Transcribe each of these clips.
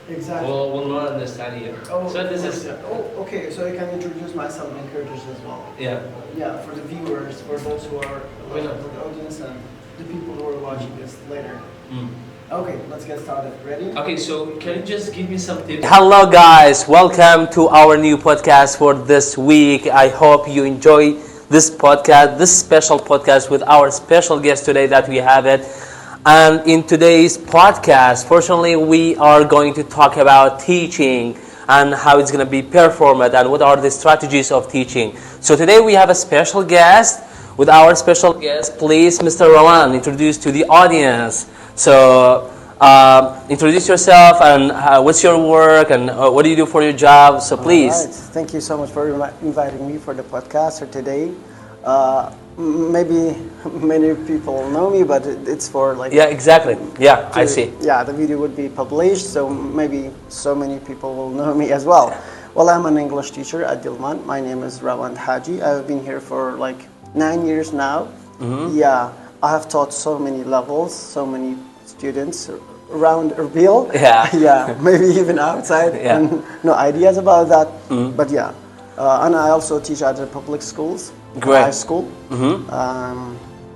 Exactly. will not understand you. So this is okay. So I can introduce myself in Kurdish as well. yeah. Yeah, for the viewers, for those who are for the audience and the people who are watching this later. Okay, let's get started. Ready? Okay, so can you just give me some tips? Hello guys, welcome to our new podcast for this week. I hope you enjoy this podcast, this special podcast with our special guest today that we have it. And in today's podcast, fortunately, we are going to talk about teaching and how it's going to be performed and what are the strategies of teaching. So today we have a special guest. With our special guest, please, Mr. Rowan, introduce to the audience. So introduce yourself and what's your work and what do you do for your job. So please. Right. Thank you so much for inviting me for the podcast for today. Maybe many people know me, but it's for like... Yeah, exactly. Yeah, I see. Yeah, the video would be published, so maybe so many people will know me as well. Well, I'm an English teacher at Dilman. My name is Rowan Haji. I've been here for like 9 years now. Yeah, I have taught so many levels, so many students around Erbil. Yeah, maybe even outside. Yeah. No ideas about that, but yeah. And I also teach at the public schools, high school.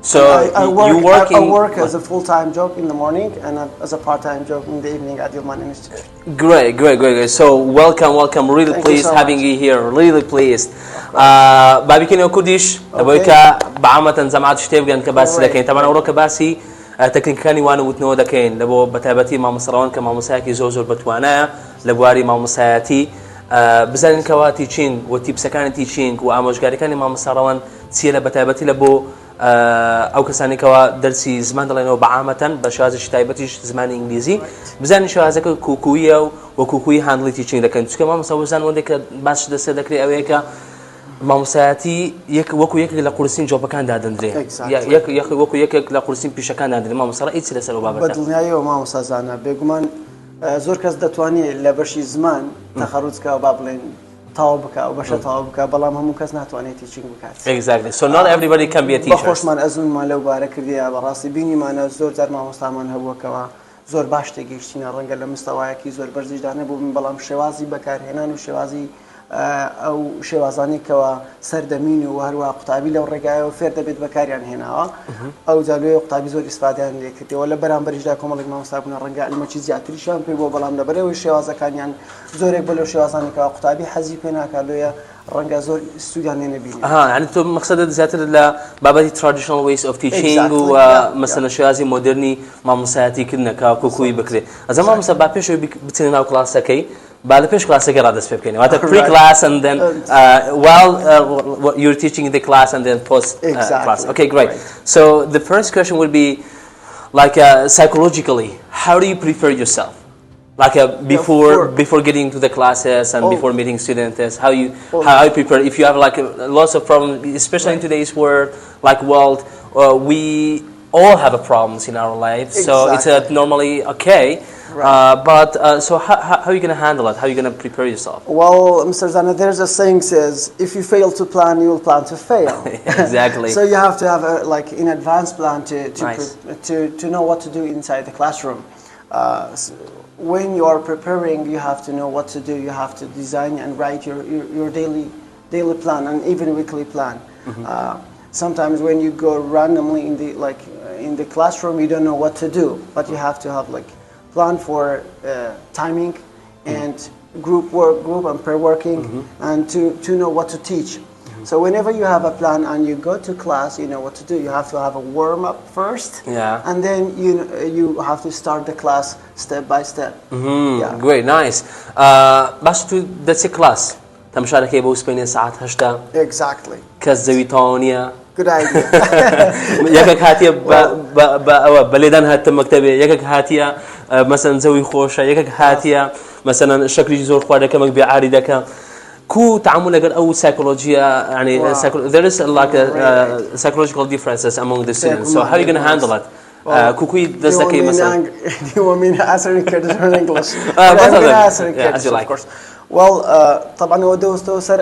So I work as a full-time job in the morning and as a part-time job in the evening at Dilman Institute. Great. So welcome. Really pleased having you here. Really pleased. بابيكين كرديش أبويك بعامة زمعت شتيبجن كباس لكن طبعا أوروك كباسي تكنيكاني وانا وتنو دكين لبو بتابتي مع مصران كمع مساكي زوزور بتوانا لبواري مع مساياتي بزن كوا تيشين وتيب سكان تيشين وأموجاري كاني مع مصران سيلا بتابتي لبو أو كساني كوا درسي زمان دلنا بعامة بشازش تایبەتیش زمانی إنجليزي بزن شازك كوكوية وكوكوي هاندلي تيشين لكن تسكما مسوزان وندك باش دست دكري أويكا مامۆسایەتی وەکو یەکێک لە قورسین جۆبەکان دادەندرێ وەکو یەکێک لە قورسین پیشەکان دادرێ مامۆستا هیچ لەسەر ئەو بابەتە بەدڵنیاییەوە مامۆستازانە بێگومان زۆر کەس دەتوانێت لە بەشی زمان تەخەڕوجکە با بڵێن تاو بکە و بەشە تاو بکە بەڵام هەموو کەس ناتوانێت تیچینگ بکات. Exactly. So not everybody can be a teacher. بەخۆشمان ئەزموونمان لەو بارە کردیە بەڕاستی بینیمانە زۆر جار مامۆستامان هەبووەکەوە زۆر باش تێگەیشتینە ڕەنگە لە مستەوایەکی زۆر بەرزیشدا نەبوو بەڵام شێوازی بەکارهێنان و شێوازی ئەو شێوازانی کەەوە سەردەمین و هەروە قوتابی لەو ڕێگایەوە فێر دەبێت بەکاریان هێناوە ئەو جالوێ قوتابی زۆر ئیسفادیان لێ کردەوە لە بەرامبەریشدا کۆمەڵێک مامۆستا بوون ڕەنگە علمەکی زیاتریشیان پێی بۆ بەڵام لەبەرەوەی شێوازەکانیان زۆرێک بە لەو شێوازانی کەەوە قوتابی حەزی پێ ناکات لێیە ڕەنگە زۆر ستودیان لێ نەبینێت. یعنی تۆ مەقسەدت زیاتر لە بابەتی traditional ways of teaching و مەسەلەن شێوازی مۆدرنی مامۆسایەتیکردنەکە کۆکووی بکرێت. ئەزە مامۆستا با پێشەوەی بچێنە ناو کلاسەکەی بعد پیش کلاسەکە ڕادەست پێ بکەین واتە pre-class and then while you're teaching the class and then post class. Okay, great. So the first question would be like psychologically, how do you prepare yourself? Like before getting to the classes and before meeting students, how you prepare if you have like lots of problems, especially in today's world, we all have problems in our lives. So it's normally okay. But so how are you going to handle it? How are you going to prepare yourself? Well, Mr. Zana, there's a saying says, if you fail to plan, you will plan to fail. Exactly. So you have to have an advanced plan to know what to do inside the classroom. When you are preparing, you have to know what to do. You have to design and write your daily plan and even weekly plan. Sometimes when you go randomly in the classroom, you don't know what to do, but you have to have plan for timing and group and pair working and to know what to teach. So whenever you have a plan and you go to class, you know what to do. You have to have a warm up first, and then you have to start the class step by step. Great, nice. باش تو دەچی کلاس تەماشارەکەی بۆ سپێنێ ساعت 8. Exactly. کەس زەوی تەواو نییە. Good idea. یەکێک هاتیە بە لێدان هاتە مەکتەبێ یەکێک هاتیە مەسەن زەوی خۆشە یەکێک هاتیە مەسەن شەکری زۆر خواردەکەمەک بێعاری دەکە كو تعامل لەگەڵ ئەو سایکۆلۆجیە يعني there is like a psychological differences among the students. So how are you going to handle it? كوكوي دەست دەکەی مثلا. Do you want me to answer in Kurdish or in English? I'm going to answer in Kurdish, of course. Well, طبعا هو دوستو سر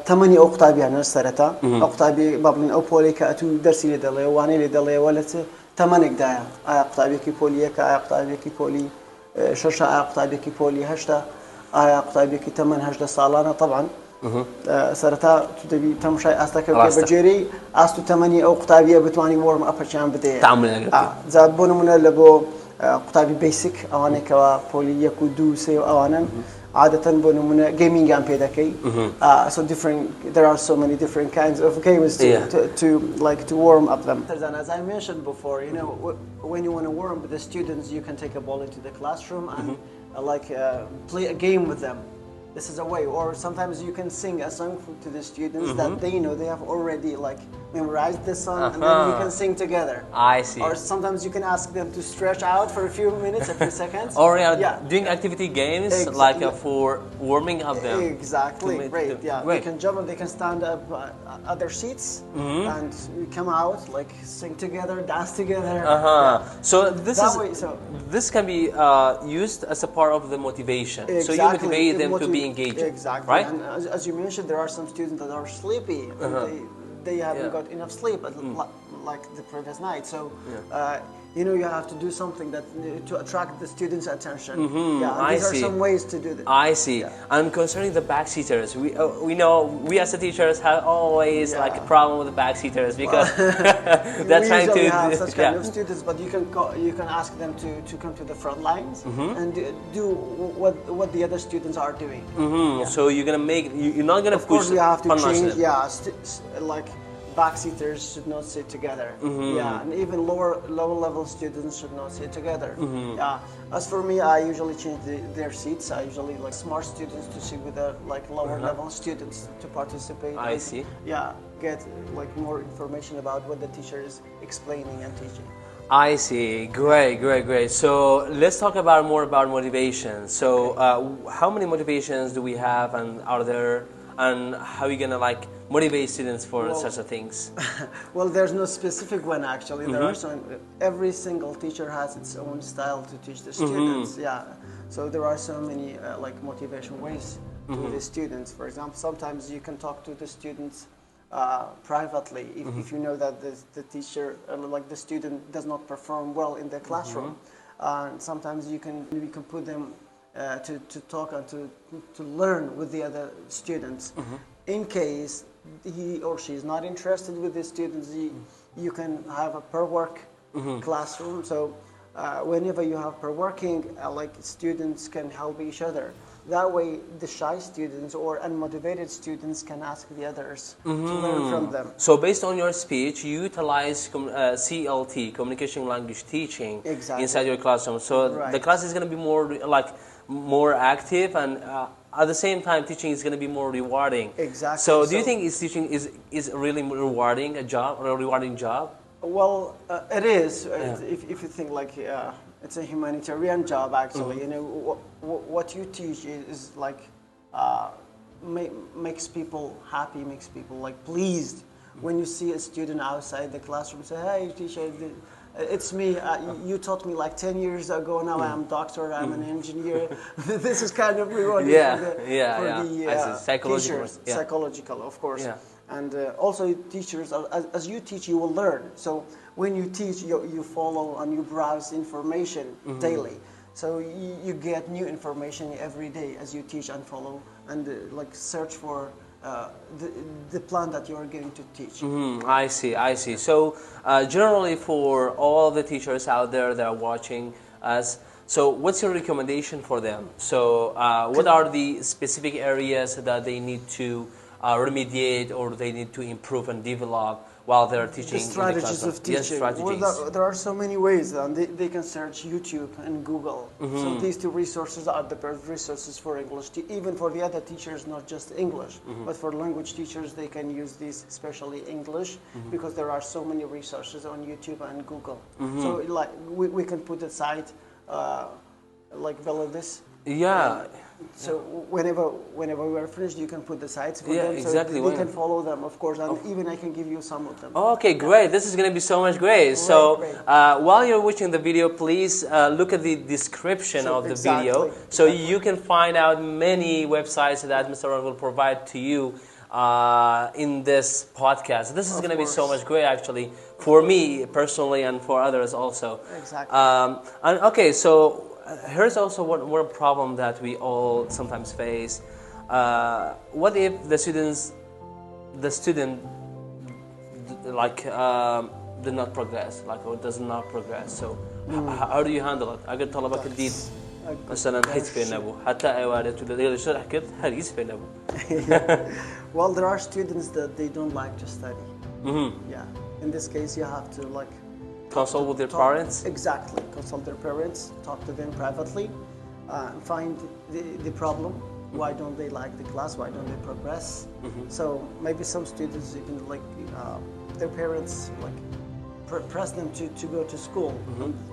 تمني أو قطابي أنا سرتا أو قطابي بابلين أو بولي كأتو درسي لدلية واني لدلية ولا تمنك دايا قطابي كي بولي كا قطابي كي بولي شەشە ئایا قوتابێکی پۆلی هەشتا ئایا قوتابێکی تەمەەن هەشدە ساڵانە طبعا سەرەتا تو دەبی تەماشای ئاستەکە بکە بەجێرەی ئاست و تەمەنی ئەو قوتابیە بتوانانی وەرم ئەپەچیان بدەیە جا بۆ نمونە لە بۆ قوتابی بیسیک ئەوانێکەوە پۆلی 1 و 2 3 ئەوانن عادەتەن بۆ نمونە گەیمینگیان پێ دەکەی so different there are so many different kinds of games to warm up them. As I mentioned before, you know, when you want to warm with the students, you can take a ball into the classroom and play a game with them. This is a way, or sometimes you can sing a song to the students that they know they have already memorized the song, and then you can sing together. I see. Or sometimes you can ask them to stretch out for a few minutes, a few seconds. Or doing activity games for warming up them. Exactly. Great. Yeah. They can jump and they can stand up at their seats and come out sing together, dance together. So this can be used as a part of the motivation. So you motivate them to be engaged. Exactly. Right. And as you mentioned, there are some students that are sleepy. And they haven't got enough sleep like the previous night. So you know, you have to do something that to attract the students' attention. These are some ways to do that. I see. And concerning the backseaters, we know we as the teachers have always a problem with the backseaters because they're trying to have such kind of students, but you can ask them to come to the front lines and do what the other students are doing. So you're not gonna push. Of course, you have to change. Backseaters should not sit together. And even lower level students should not sit together. As for me, I usually change their seats. I usually like smart students to sit with the lower level students to participate. I see. Get more information about what the teacher is explaining and teaching. I see. Great. So let's talk more about motivation. So how many motivations do we have, and are there, and how are you gonna motivate students for such things? Well, there's no specific one actually. There are some. Every single teacher has its own style to teach the students. So there are so many motivation ways to the students. For example, sometimes you can talk to the students privately if you know that the teacher the student does not perform well in the classroom. Sometimes you can put them to talk and to learn with the other students. In case he or she is not interested with the students, you can have a per work classroom. So whenever you have per working, students can help each other. That way, the shy students or unmotivated students can ask the others to learn from them. So based on your speech, you utilize CLT, communication language teaching, inside your classroom. So the class is going to be more active, and at the same time, teaching is going to be more rewarding. Exactly. So do you think teaching is really rewarding job? Well, it is. If you think it's a humanitarian job actually. You know what you teach is makes people happy, makes people pleased. When you see a student outside the classroom say, "Hey, teacher, it's me. You taught me 10 years ago. Now I'm a doctor. I'm an engineer." This is kind of rewarding for the psychological, of course. And also teachers, as you teach, you will learn. So when you teach, you follow and you browse information daily. So you get new information every day as you teach and follow and search for the plan that you are going to teach. I see. So generally for all the teachers out there that are watching us, so what's your recommendation for them? So what are the specific areas that they need to remediate or they need to improve and develop while they're teaching? The strategies of teaching. Well, there are so many ways. They can search YouTube and Google. So these two resources are the best resources for English. Even for the other teachers, not just English, but for language teachers, they can use these, especially English, because there are so many resources on YouTube and Google. So we can put a site below this. So whenever we are finished, you can put the sites for them, exactly. So they can follow them, of course, and even I can give you some of them. Okay, great. This is going to be so much great. So while you're watching the video, please look at the description of the video, so you can find out many websites that Mr. Ron will provide to you in this podcast. This is going to be so much great, actually, for me personally and for others also. Exactly. And okay, so here's also one problem that we all sometimes face. What if the student did not progress, or does not progress? So how do you handle it? أجد طلبك جديد مثلا هيت فين أبو حتى أيوارد ولا الشرح كده هريس فين أبو. Well, there are students that they don't like to study. Yeah. In this case, you have to consult with their parents. Exactly. Consult their parents. Talk to them privately. Find the problem. Why don't they like the class? Why don't they progress? So maybe some students even their parents press them to go to school.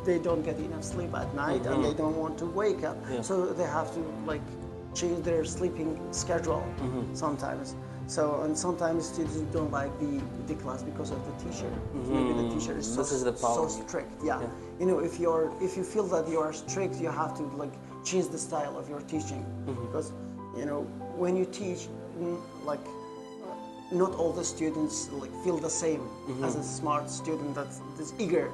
They don't get enough sleep at night and they don't want to wake up. So they have to change their sleeping schedule sometimes. And sometimes students don't like the class because of the teacher. Maybe the teacher is so strict. Yeah. You know, if you feel that you are strict, you have to change the style of your teaching. Because when you teach, not all the students feel the same as a smart student that is eager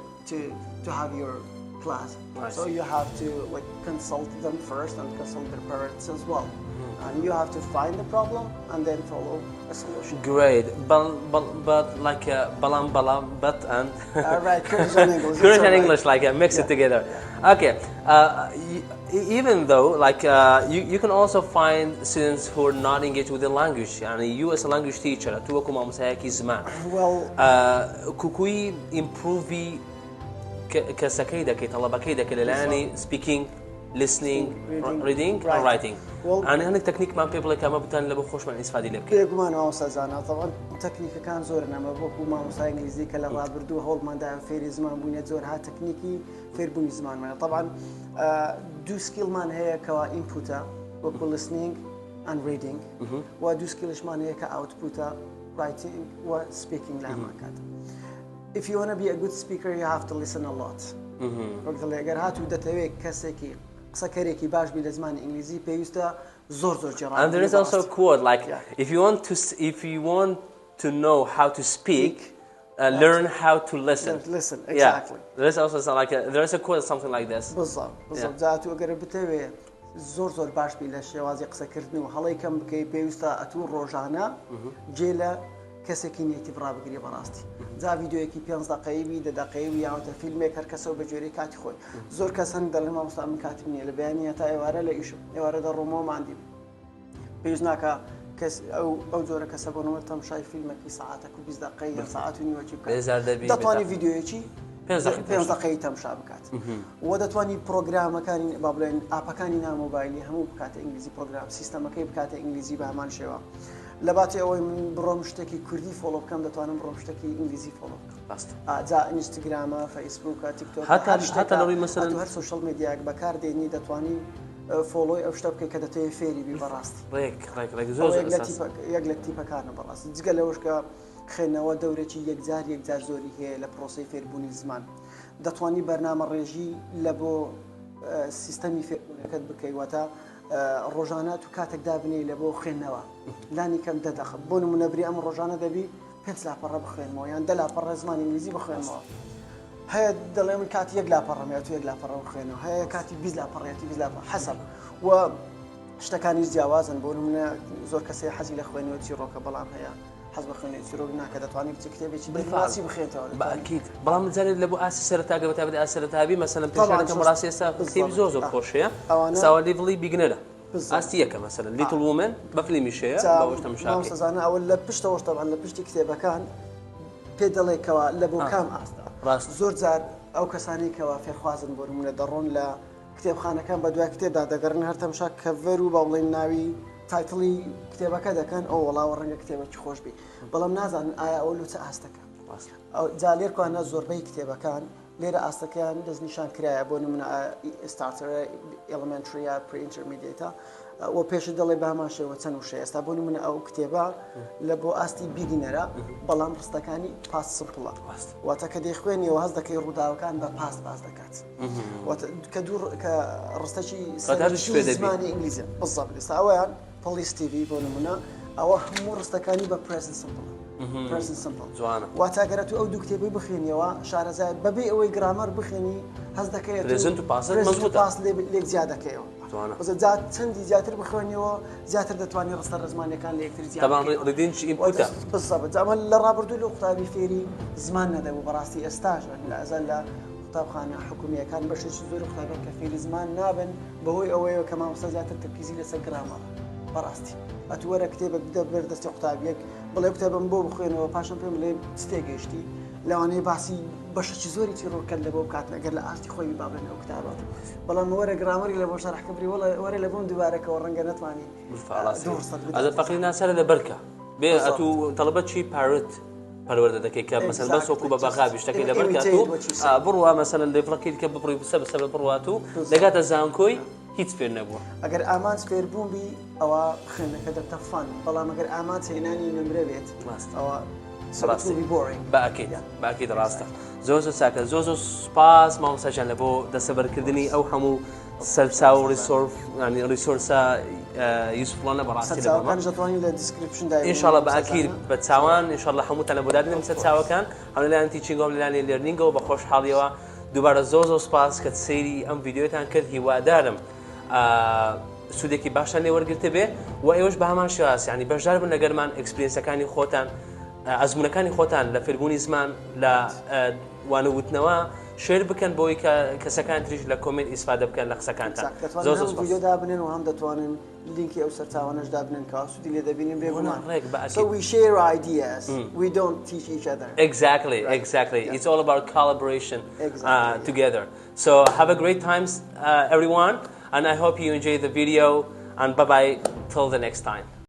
to have your class. So you have to consult them first and consult their parents as well. And you have to find the problem and then follow a solution. Great, but but and right, Kurdish and English. Kurdish and English, mix it together. Yeah. Okay, even though you can also find students who are not engaged with the language. And you as a language teacher, توكم مساعي زمان. Well, كوكوي improve كسكيدة كطلبة كللاني speaking, listening, reading, and writing. أنا هناك تكنيك ما بيبل كمان بتاني لبو خوش من إسفادي لبك. بيجمان أوسازانا طبعا تكنيك كان زورنا ما بوكو ما مساعي إنجليزي كلا بردو هول ما ده فير زمان بني زور ها تكنيكي فير بني زمان ما طبعا دو سكيل مان هي كوا inputa وكو listening and reading ودو سكيلش مان هي كoutputa writing و speaking لما كات. If you want to be a good speaker, you have to listen a lot. وقت اللي أجر هاتو دتوي كسكي قصكريكي باش بالزمان الإنجليزي بيوستا زور جرا. And there is also a quote if you want to know how to speak, learn how to listen. Listen, exactly. Yeah. There is also there is a quote something like this. بالضبط. ذاتو أجر بتوي زور باش بالشوازي قصكرتني وحلاي كم بكي بيوستا أتور روجانا جيلا كسكي نيتيف رابقري براستي. زا فيديويكي 5 دقيقة 10 دقيقة ياوتا فيلميكر كسو بجوري كاتي خوي. زور كسن دلما مستعمل كاتبني لبيانية تا إيوارا لإيشو إيوارا الرومو ما عندي. بيجناكا كس أو زور كسبونو متم شايف فيلمك ساعاتك و 20 دقيقة ساعات ونيوتيوب. دتواني فيديويكي 5 دقيقة تمشى بكات. ودتواني بروجرام كان بابلين أباكاني نا موبايلي همو بكات إنجليزي بروجرام سيستم كي بكات إنجليزي بهمان شوا. لباتي أوي من برومشتكي كردي فولو كم دتوانم برومشتكي إنجليزي فولو. بس. جا إنستغرام، فيسبوك، تيك توك. حتى لو مثلاً. هر سوشيال ميديا بكار ديني دتواني فولو أو شتبكي كده تفيري ببراستي. ريك زوز أساس. يقلتي بكارنا براستي. تقول وش كا خينا ودورة يجزار زوري هي لبروسي فير بوني زمان. دتواني برنامج رجي لبو سيستمي فير كده بكيواتا. الروجانات وكاتك دابني لبو خينوا لاني كم ددخ بون منبري ام الروجانه دبي بنسلا برا بخين مو يعني دلا برا زمان انجليزي بخين مو هي دلا من كات يقلا برا مياتو يقلا برا بخين هي كاتي بيزلا برا ياتي بيزلا برا حسب و اشتكاني جوازا بون من زور كسي حزي لاخواني وتيروك بلام هي حسب خواني تيروك كذا تواني بتكتبي شي بالفاسي بخيتها اكيد بلام زال لبو اسسر تاغ بتابد اسسر تابي مثلا بتشارك مراسي كتب زوز خوشيه سوا ليفلي بيجنر استيكا مثلا ليتل وومن بفلي مشيه باوش تمشاكي ما صزانا او لبشتوش طبعا لبشتي كتابه كان بيدلي كوا لبو كام استا زور زار او كساني كوا فێرخوازن بۆ نمونە دەڕۆن لە کتێبخانەکان بە دوای کتێبدا دەگەڕن هەر تەمشا کەڤەر و باوڵێن ناوی تایتڵی کتێبەکە دەکەن ئەو وەڵاوە ڕەنگە کتێبێکی خۆش بێ بەڵام نازانن ئایا ئەو لوچە ئاستەکە جا لێرکوانە زۆربەی کتێبەکان لێرە ئاستەکەیان دەستنیشان کرایە بۆ نمونە ستارتەرە ئێڵمنتریە پری ئینتەرمیدیێتە و پێشی دەڵێ باماشەوە چەند وشەیە ئێستا بۆ نمونە ئەو کتێبە لە بۆ ئاستی بیگینەرە بەڵام ڕستەکانی پاس سمپڵە واتە کە دەیخوێنیەوە هەست دەکەی ڕووداوەکان بە پاس باز دەکات کە ڕستەکی زمانی ئینگلیزی بەڵام ئێستا ئەوەیان پۆلیس تیڤی بۆ نمونە ئەوە هەموو ڕستەکانی بە پرێزنت سمپڵە present simple جوانە واتاگەرە تو ئەو دوو کتێبەی بخوێنیەوە شارەزای بەبێ ئەوەی گرامەر بخوێنی هەز دەکەیت پرێزنت و پاسە مەزبوطە پاس لێک زیاد دەکەیەوە بەزە جات چەندی زیاتر بخوێنیەوە زیاتر دەتوانانی ڕستە ڕزمانەکان لە یەکتر زیاد طبعا ڕیدینچ ئینپوتە بالضبط ئەمە لە ڕابردوو لە قوتابی فێری زمان نەدەبوو بەڕاستی ئێستاژ لە ئەزەل لە قوتابخانە حکومیەکان بەشێکی زۆر قوتابیان کە فێری زمان نابن بەهۆی ئەوەیە کە مامۆستا زیاتر تەرکیزی لەسەر گرامەرە بەڕاستی ئەتوەرە کتێبێک بدە بەردەستی قوتابیەک بڵێ کتێبم بۆ بخوێنەوە پاشان پێم بڵێ چتێگەیشتی لەوانەیە باسی بەشێکی زۆری ڕۆکەن لە بۆ بکات ئەگەر لە ئاستی خۆی بابن ئەو کتابات بەڵام وەرە گرامەری لە بۆ شەرحکە بری وەرە لە بۆم دووبارەکەەوە ڕەنگە نەتوانی ئەزە فەقی ناسەرە لە بەرکە بێ ئەتو تەڵەبەت چی پارت پەروەردە دەکەی کە مەسەن بەس وەکو بە بەغابی شتەکەی لە بەرکات و بڕوا مەسەن لێڤڵەکەیت کە بپڕی بسە بڕوات و دەگاتە زانکۆی هیچ فێر نەبووە ئەگەر ئامان فێر بووم بی ئەوە خوێندنەکە دەتەفان بەڵام ئەگەر ئامان هێنانی نمرە بێت ئەوە باکیت ڕاستە زۆر زۆر چاکە زۆر زۆر سوپاس مامۆستاژیان لە بۆ دەسەبەرکردنی ئەو هەموو سەرچاو و ریسۆرسە یوسفڵانە بەڕاستی ئینشاڵڵا باکیر بە چاوان ئینشاڵڵا هەمووتان لە بۆ دادنێم سەرچاوەکان هەموو لەلایەن تیچینگەوە لەلایەن لێرنینگەوە بە خۆشحاڵیەوە دووبارە زۆر زۆر سوپاس کە سەیری ئەم ڤیدیۆتان کرد هیوادارم سوودێکی باشان لێ وەرگرتە بێ و ئێوەش بە هەمان شێواز یعنی بەشدار بن لەگەرمان ئەکسپریەنسەکانی خۆتان ئەزموونەکانی خۆتان لە فێربوونی زمان لە وانەوتنەوە شێر بکەن بۆی کە کەسەکان تریش لە کۆمنت ئیسفادە بکەن لە قسەکانتان زۆر زۆر ڤیدیۆ دابنێن و هەم دەتوانن لینکی ئەو سەرچاوانەش دابنێن کە سوودی لێ دەبینین بێگومان so we share ideas we don't teach each other exactly it's all about collaboration together so have a great time everyone and I hope you enjoy the video and bye bye till the next time